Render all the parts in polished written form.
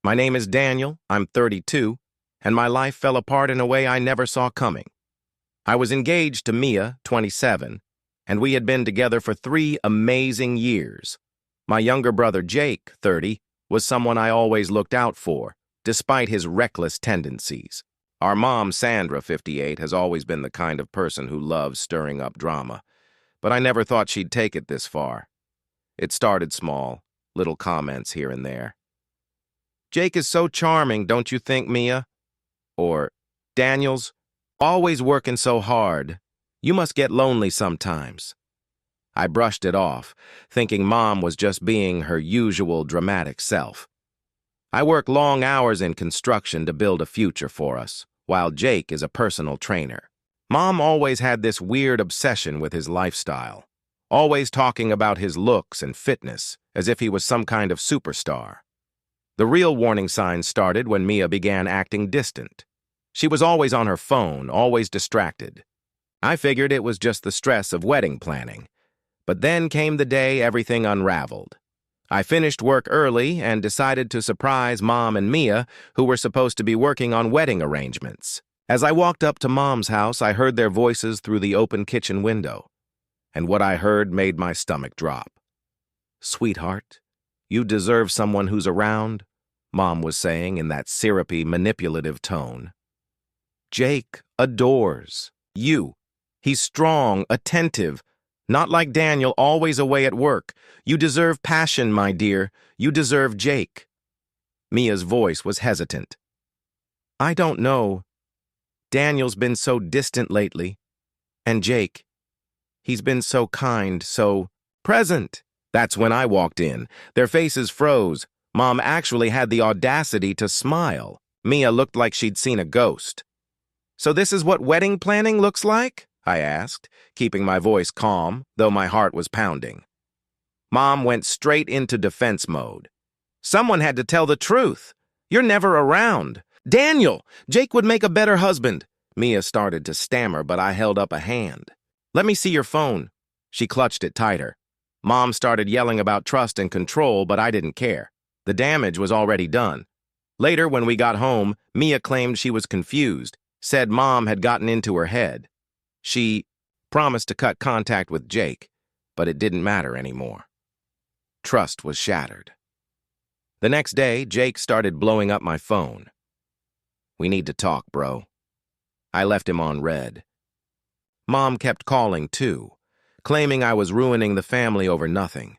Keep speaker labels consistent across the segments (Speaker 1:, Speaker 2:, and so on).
Speaker 1: My name is Daniel, I'm 32, and my life fell apart in a way I never saw coming. I was engaged to Mia, 27, and we had been together for 3 amazing years. My younger brother Jake, 30, was someone I always looked out for, despite his reckless tendencies. Our mom, Sandra, 58, has always been the kind of person who loves stirring up drama, but I never thought she'd take it this far. It started small, little comments here and there. "Jake is so charming, don't you think, Mia?" Or, "Daniel's always working so hard. You must get lonely sometimes." I brushed it off, thinking Mom was just being her usual dramatic self. I work long hours in construction to build a future for us, while Jake is a personal trainer. Mom always had this weird obsession with his lifestyle, always talking about his looks and fitness as if he was some kind of superstar. The real warning signs started when Mia began acting distant. She was always on her phone, always distracted. I figured it was just the stress of wedding planning. But then came the day everything unraveled. I finished work early and decided to surprise Mom and Mia, who were supposed to be working on wedding arrangements. As I walked up to Mom's house, I heard their voices through the open kitchen window. And what I heard made my stomach drop. "Sweetheart, you deserve someone who's around," Mom was saying in that syrupy, manipulative tone. "Jake adores you. He's strong, attentive, not like Daniel, always away at work. You deserve passion, my dear. You deserve Jake." Mia's voice was hesitant. "I don't know. Daniel's been so distant lately. And Jake, he's been so kind, so present." That's when I walked in. Their faces froze. Mom actually had the audacity to smile. Mia looked like she'd seen a ghost. "So this is what wedding planning looks like?" I asked, keeping my voice calm, though my heart was pounding. Mom went straight into defense mode. "Someone had to tell the truth. You're never around. Daniel, Jake would make a better husband." Mia started to stammer, but I held up a hand. "Let me see your phone." She clutched it tighter. Mom started yelling about trust and control, but I didn't care. The damage was already done. Later, when we got home, Mia claimed she was confused, said Mom had gotten into her head. She promised to cut contact with Jake, but it didn't matter anymore. Trust was shattered. The next day, Jake started blowing up my phone. "We need to talk, bro." I left him on red. Mom kept calling, too, claiming I was ruining the family over nothing.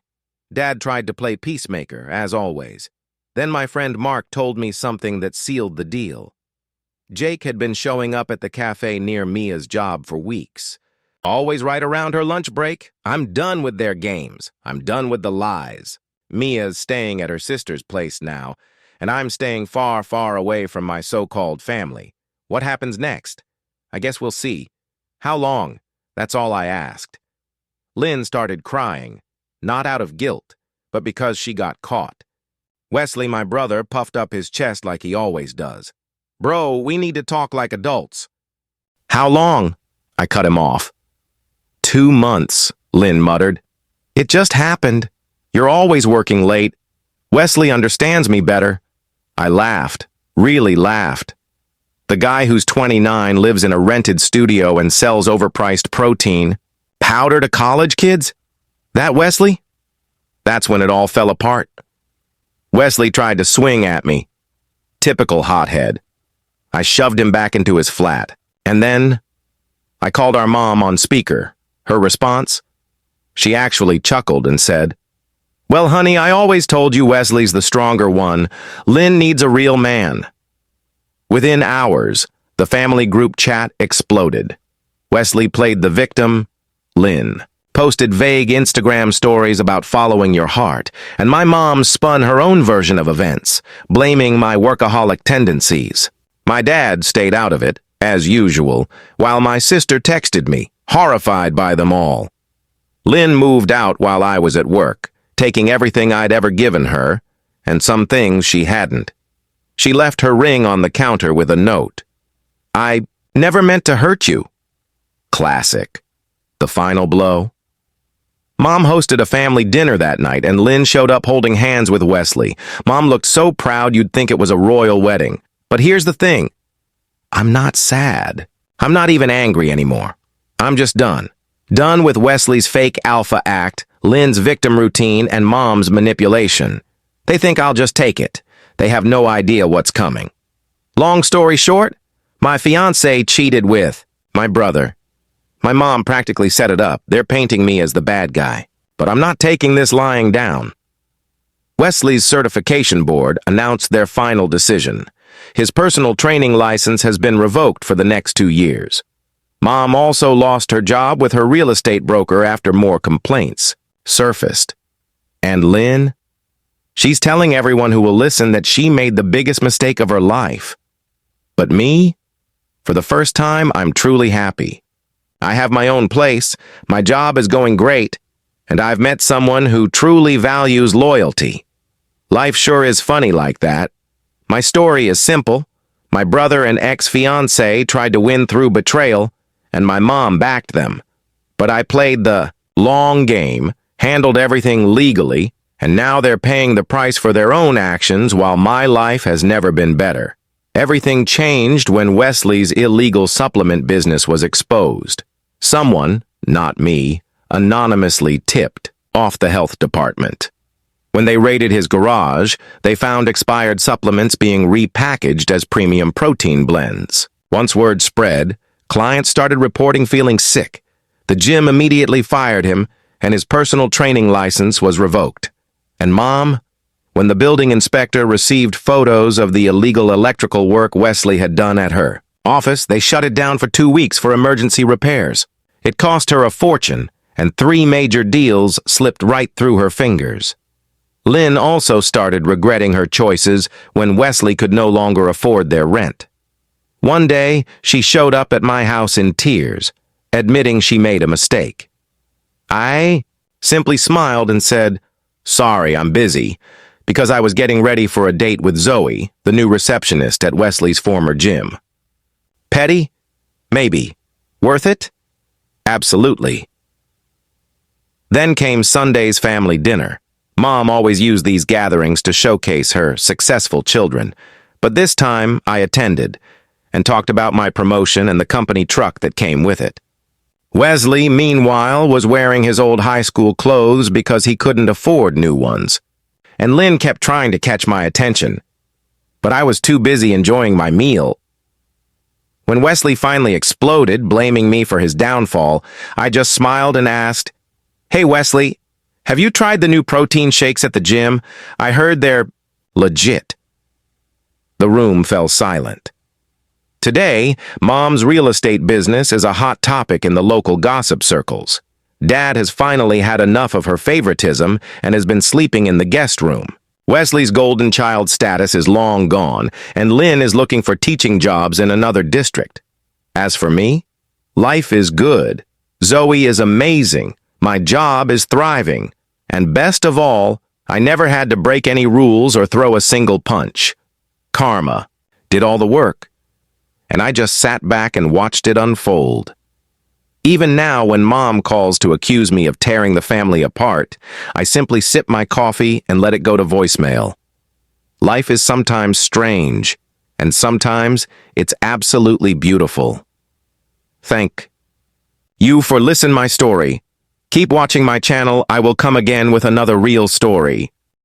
Speaker 1: Dad tried to play peacemaker, as always. Then my friend Mark told me something that sealed the deal. Jake had been showing up at the cafe near Mia's job for weeks. Always right around her lunch break. I'm done with their games. I'm done with the lies. Mia's staying at her sister's place now, and I'm staying far, far away from my so-called family. What happens next? I guess we'll see. How long? That's all I asked. Lynn started crying, not out of guilt, but because she got caught. Wesley, my brother, puffed up his chest like he always does. "Bro, we need to talk like adults." "How long?" I cut him off. 2 months, Lynn muttered. "It just happened. You're always working late. Wesley understands me better." I laughed, really laughed. The guy who's 29 lives in a rented studio and sells overpriced protein powder to college kids? That Wesley? That's when it all fell apart. Wesley tried to swing at me. Typical hothead. I shoved him back into his flat. And then I called our mom on speaker. Her response? She actually chuckled and said, "Well, honey, I always told you Wesley's the stronger one. Lynn needs a real man." Within hours, the family group chat exploded. Wesley played the victim. Lynn posted vague Instagram stories about following your heart, and my mom spun her own version of events, blaming my workaholic tendencies. My dad stayed out of it, as usual, while my sister texted me, horrified by them all. Lynn moved out while I was at work, taking everything I'd ever given her, and some things she hadn't. She left her ring on the counter with a note. "I never meant to hurt you." Classic. The final blow. Mom hosted a family dinner that night, and Lynn showed up holding hands with Wesley. Mom looked so proud you'd think it was a royal wedding. But here's the thing. I'm not sad. I'm not even angry anymore. I'm just done. Done with Wesley's fake alpha act, Lynn's victim routine, and Mom's manipulation. They think I'll just take it. They have no idea what's coming. Long story short, my fiancé cheated with my brother. My mom practically set it up. They're painting me as the bad guy. But I'm not taking this lying down. Wesley's certification board announced their final decision. His personal training license has been revoked for the next 2 years. Mom also lost her job with her real estate broker after more complaints surfaced. And Lynn? She's telling everyone who will listen that she made the biggest mistake of her life. But me? For the first time, I'm truly happy. I have my own place, my job is going great, and I've met someone who truly values loyalty. Life sure is funny like that. My story is simple. My brother and ex-fiancée tried to win through betrayal, and my mom backed them. But I played the long game, handled everything legally, and now they're paying the price for their own actions while my life has never been better. Everything changed when Wesley's illegal supplement business was exposed. Someone, not me, anonymously tipped off the health department. When they raided his garage, they found expired supplements being repackaged as premium protein blends. Once word spread, clients started reporting feeling sick. The gym immediately fired him, and his personal training license was revoked. And Mom, when the building inspector received photos of the illegal electrical work Wesley had done at her office, they shut it down for 2 weeks for emergency repairs. It cost her a fortune, and 3 major deals slipped right through her fingers. Lynn also started regretting her choices when Wesley could no longer afford their rent. One day, she showed up at my house in tears, admitting she made a mistake. I simply smiled and said, "Sorry, I'm busy," because I was getting ready for a date with Zoe, the new receptionist at Wesley's former gym. Petty? Maybe. Worth it? Absolutely. Then came Sunday's family dinner. Mom always used these gatherings to showcase her successful children, but this time I attended and talked about my promotion and the company truck that came with it. Wesley, meanwhile, was wearing his old high school clothes because he couldn't afford new ones, and Lynn kept trying to catch my attention, but I was too busy enjoying my meal. When Wesley finally exploded, blaming me for his downfall, I just smiled and asked, "Hey, Wesley, have you tried the new protein shakes at the gym? I heard they're legit." The room fell silent. Today, Mom's real estate business is a hot topic in the local gossip circles. Dad has finally had enough of her favoritism and has been sleeping in the guest room. Wesley's golden child status is long gone, and Lynn is looking for teaching jobs in another district. As for me, life is good. Zoe is amazing. My job is thriving. And best of all, I never had to break any rules or throw a single punch. Karma did all the work, and I just sat back and watched it unfold. Even now, when Mom calls to accuse me of tearing the family apart, I simply sip my coffee and let it go to voicemail. Life is sometimes strange, and sometimes it's absolutely beautiful. Thank you for listening my story. Keep watching my channel. I will come again with another real story.